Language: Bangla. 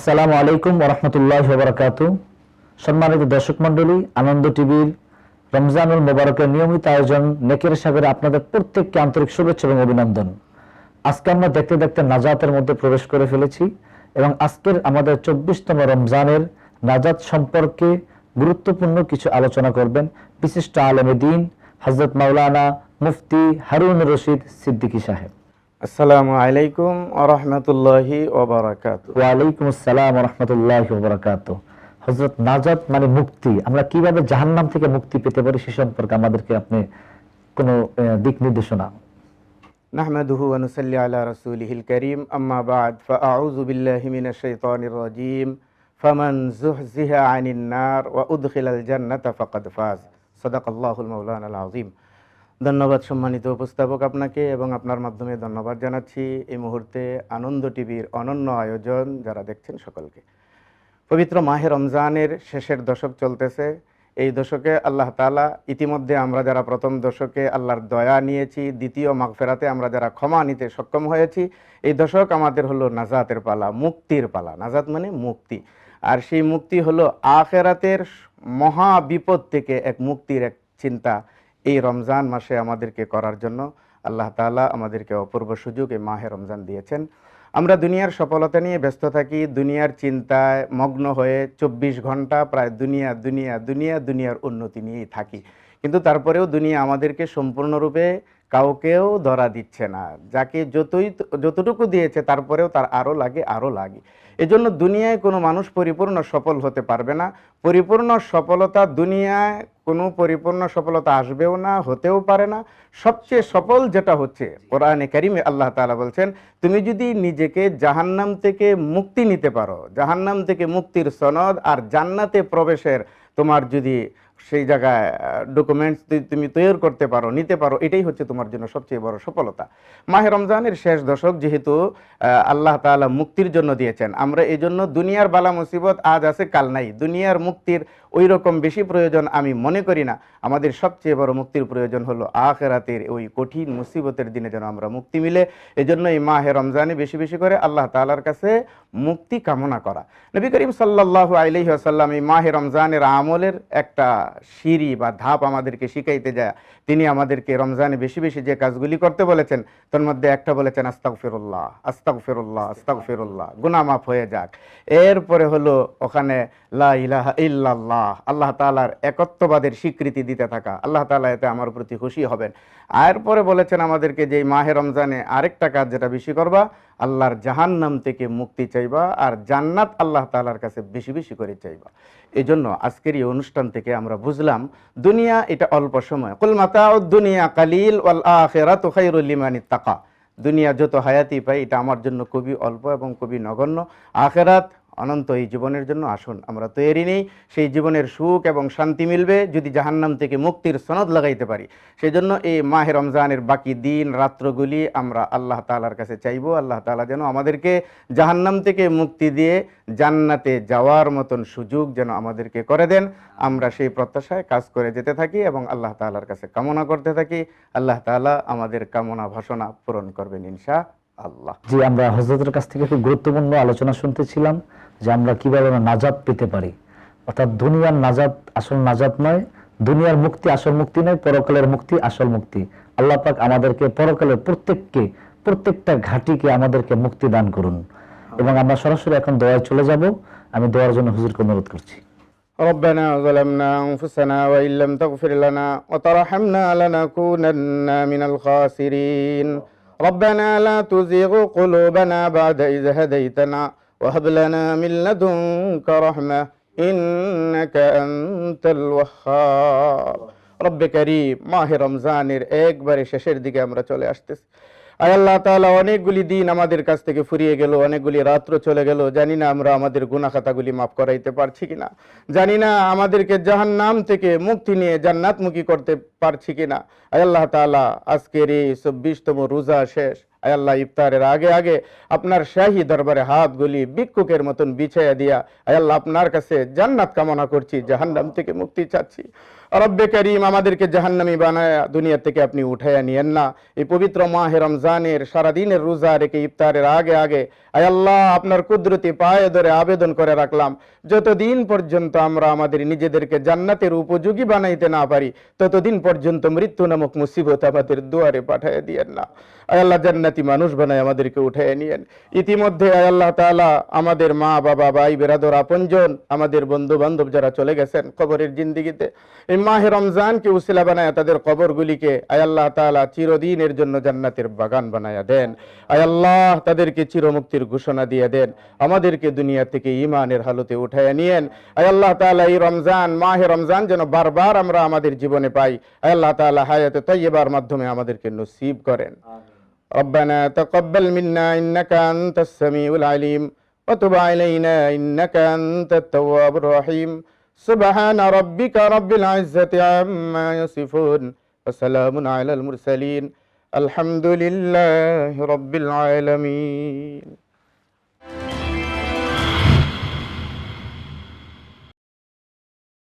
আসসালামু আলাইকুম ওয়া রাহমাতুল্লাহি ওয়া বারাকাতুহু। সম্মানিত দর্শক মণ্ডলী, আনন্দ টিভির রমজানুল মোবারকের নিয়মিত আয়োজন নেকের সাগরে আপনাদের প্রত্যেককে আন্তরিক শুভেচ্ছা এবং অভিনন্দন। আজকে আমরা দেখতে দেখতে নাজাতের মধ্যে প্রবেশ করে ফেলেছি এবং আজকের আমাদের 24তম রমজানের নাজাত সম্পর্কে গুরুত্বপূর্ণ কিছু আলোচনা করবেন বিশিষ্ট আলেমে দ্বীন হযরত মাওলানা মুফতি হারুন রশিদ সিদ্দিকী সাহেব। আসসালামু আলাইকুম ওয়া রাহমাতুল্লাহি ওয়া বারাকাতুহু। ওয়ালাইকুম আসসালাম ওয়া রাহমাতুল্লাহি ওয়া বারাকাতুহু। হযরত নাজাত মানে মুক্তি, আমরা কিভাবে জাহান্নাম থেকে মুক্তি পেতে পারি সে সম্পর্কে আমাদেরকে আপনি কোনো দিক নির্দেশনা। নাহমাদুহু ওয়া নুসাল্লি আলা রাসূলিহিল কারীম, আম্মা বা'দ, ফাআউযু বিল্লাহি মিনাশ শাইতানির রাজীম, ফামান যুহজিহা আনিন নার ওয়া উদখিলাল জান্নাতা ফাকাদ ফাজ। সাদাকাল্লাহুল মাওলানাল আযীম। ধন্যবাদ সম্মানিত উপস্থাপক আপনাকে এবং আপনার মাধ্যমে ধন্যবাদ জানাচ্ছি এই মুহূর্তে আনন্দ টিভির অনন্য আয়োজন যারা দেখছেন সকলকে। পবিত্র মাহে রমজানের শেষের দশক চলতেছে। এই দশকে আল্লাহ তাআলা ইতিমধ্যে আমরা যারা প্রথম দশকে আল্লাহর দয়া নিয়েছি, দ্বিতীয় মাগফিরাতে আমরা যারা ক্ষমা নিতে সক্ষম হয়েছি, এই দশক আমাদের হলো নাজাতের পালা, মুক্তির পালা। নাজাত মানে মুক্তি, আর সেই মুক্তি হলো আখিরাতের মহা বিপদ থেকে এক মুক্তির এক চিন্তা এই রমজান মাসে আমাদেরকে করার জন্য আল্লাহ তাআলা আমাদেরকে অপূর্ব সুযোগ এই মাহে রমজান দিয়েছেন। আমরা দুনিয়ার সফলতা নিয়ে ব্যস্ত থাকি, দুনিয়ার চিন্তায় মগ্ন হয়ে 24 ঘন্টা প্রায় দুনিয়ার উন্নতি নিয়েই থাকি, কিন্তু তারপরেও দুনিয়া আমাদেরকে সম্পূর্ণরূপে কাউকেও ধরা দিচ্ছে না। যাকে যতটুকু দিয়েছে তারপরেও তার আরও লাগে। এজন্য দুনিয়ায় কোনো মানুষ পরিপূর্ণ সফল হতে পারবে না। পরিপূর্ণ সফলতা দুনিয়ায় কোনো পরিপূর্ণ সফলতা আসবেও না, হতেও পারে না। সবচেয়ে সফল যেটা হচ্ছে, কোরআনে কারিমে আল্লাহ তাআলা বলছেন, তুমি যদি নিজেকে জাহান্নাম থেকে মুক্তি নিতে পারো, জাহান্নাম থেকে মুক্তির সনদ আর জান্নাতে প্রবেশের তোমার যদি সেই জায়গায় ডকুমেন্টস তুমি তৈরি করতে পারো, নিতে পারো, এটাই হচ্ছে তোমার জন্য সবচেয়ে বড় সফলতা। মাহে রমজানের শেষ দশক যেহেতু আল্লাহ তাআলা মুক্তির জন্য দিয়েছেন, আমরা এই জন্য দুনিয়ার বালা মুসিবত আজ আছে কাল নাই, দুনিয়ার মুক্তির ওই রকম বেশি প্রয়োজন আমি মনে করি না। আমাদের সবচেয়ে বড় মুক্তির প্রয়োজন হলো আখিরাতের ওই কঠিন মুসিবতের দিনে যেন আমরা মুক্তি মিলে। এজন্য এই মাহে রমজানে বেশি বেশি করে আল্লাহ তাআলার কাছে মুক্তি কামনা করা। নবী করিম সাল্লাল্লাহু আলাইহি ওয়াসাল্লাম এই মাহে রমজানের আমলের একটা সিঁড়ি বা ধাপ আমাদেরকে শিখাইতে যায়। তিনি আমাদেরকে রমজানে বেশি বেশি যে কাজগুলি করতে বলেছেন, তার মধ্যে একটা বলেছেন আস্তাগফিরুল্লাহ, আস্তাগফিরুল্লাহ, আস্তাগফিরুল্লাহ, গুনাহ মাফ হয়ে যাক। এরপরে হলো ওখানে লা ইলাহা ইল্লাল্লাহ, আল্লাহ তাআলার একত্ববাদের স্বীকৃতি দিতে থাকা, আল্লাহ তাআলা এতে আমার প্রতি খুশি হবেন। এরপরে বলেছেন আমাদেরকে যে মাহে রমজানে আরেকটা কাজ যেটা বেশি করবা, আল্লাহর জাহান্নাম থেকে মুক্তি চাইবা আর জান্নাত আল্লাহ তাআলার কাছে বেশি বেশি করে চাইবা। এই জন্য আজকের এই অনুষ্ঠান থেকে আমরা বুঝলাম দুনিয়া এটা অল্প সময়। কুল মাতাউদ দুনিয়া কালিল ওয়াল আখিরাতু খায়রুল লিমান ইত্তাকা। দুনিয়া যত হায়াতি পাই এটা আমার জন্য খুবই অল্প এবং খুবই নগণ্য। আখিরাত অনন্ত। এই জীবনের জন্য আসুন আমরা তৈরি নেই, সেই জীবনের সুখ এবং শান্তি মিলবে যদি জাহান্নাম থেকে মুক্তির সনদ লাগাইতে পারি। সেই জন্য এই মাহে রমজানের বাকি দিন রাত্রগুলি আমরা আল্লাহ তাআলার কাছে চাইবো, আল্লাহ তাআলা যেন আমাদেরকে জাহান্নাম থেকে মুক্তি দিয়ে জান্নাতে যাওয়ার মতন সুযোগ যেন আমাদেরকে করে দেন। আমরা সেই প্রত্যাশায় কাজ করে যেতে থাকি এবং আল্লাহ তাআলার কাছে কামনা করতে থাকি। আল্লাহ তাআলা আমাদের কামনা বাসনা পূরণ করবেন ইনশাআল্লাহ। জি, আমরা হযরতের কাছ থেকে খুব গুরুত্বপূর্ণ আলোচনা শুনতেছিলাম যে আমরা কিভাবে নাজাত পেতে পারি। অর্থাৎ দুনিয়ার নাজাত আসল নাজাত নয়, দুনিয়ার মুক্তি আসল মুক্তি নয়, পরকালের মুক্তি আসল মুক্তি। আল্লাহ পাক আমাদেরকে পরকালের প্রত্যেকটা ঘাটিকে আমাদেরকে মুক্তি দান করুন। এবং আমরা সরাসরি এখন দোয়ায় চলে যাব। আমি দোয়ার জন্য হুজুরকে অনুরোধ করছি। ربنا ظلمنا أنفسنا وإن لم تغفر لنا وترحمنا لنكونن من الخاسرين. ربنا لا تزغ قلوبنا بعد إذ هديتنا وهب لنا من لدنك رحمة إنك أنت الوهاب. رب كريم মাহে রমজানের একবারে শেষের দিকে আমরা চলে আসতেছি। আয় আল্লাহ তাআলা, অনেকগুলি দিন আমাদের কাছ থেকে ফুরিয়ে গেল, অনেকগুলি রাত্র চলে গেল। জানি না আমরা আমাদের গুনাহ খাতাগুলি মাফ করাইতে পারছি কিনা, জানি না আমাদেরকে জাহান্নাম থেকে মুক্তি নিয়ে জান্নাতমুখী করতে পারছি কিনা। আয় আল্লাহ তাআলা, আজকের এই 24তম রোজা শেষ। আয় আল্লাহ, ইফতারের আগে আগে আপনার শাহী দরবারে হাতগুলি ভিক্ষুকের মতন বিছাইয়া দিয়া আয় আল্লাহ আপনার কাছে জান্নাত কামনা করছি, জাহান্নাম থেকে মুক্তি চাচ্ছি। রব্বে করিম, আমাদেরকে জাহান্নামী বানায়া দুনিয়া থেকে আপনি উঠাইয়া নিয়েন না। এই পবিত্র মাহে রমজানের সারাদিনের রোজা রেখে ইফতারের আগে আগে আয় আল্লাহ আপনার কুদরতি পায়ে ধরে আবেদন করে রাখলাম, যতদিন পর্যন্ত আমরা আমাদের নিজেদেরকে জান্নাতের উপযোগী বানাইতে না পারি ততদিন পর্যন্ত মৃত্যু নামক মুসিবত আমাদের দুয়ারে পাঠিয়ে দিয়েন না। আয় আল্লাহ জান্নাতি মানুষ বানায় আমাদেরকে উঠাইয়া নিয়েন। ইতিমধ্যে আয় আল্লাহ তাআলা আমাদের মা বাবা ভাই বেরাদর আপনজন আমাদের বন্ধু বান্ধব যারা চলে গেছেন কবরের জিন্দিগিতে, এই মাহে রমজানকে উসিলা বানায় তাদের কবরগুলিকে আয় আল্লাহ তাআলা চিরদিনের জন্য জান্নাতের বাগান বানায়া দেন। আয় আল্লাহ তাদেরকে চিরমুক্তির ঘোষণা দিয়ে দেন, আমাদেরকে দুনিয়া থেকে ঈমানের হালতে উঠাইয়া নিয়েন। আয় আল্লাহ তাআলা এই রমজান মাহে রমজান যেন বারবার আমরা আমাদের জীবনে পাই। আয় আল্লাহ তাআলা হায়াতে তাইয়্যিবার মাধ্যমে আমাদেরকে নসিব করেন। ربنا تقبل منا إنك أنت السميع العليم وتب علينا إنك أنت التواب الرحيم سبحان ربك رب العزة عما يصفون وسلام على المرسلين الحمد لله رب العالمين.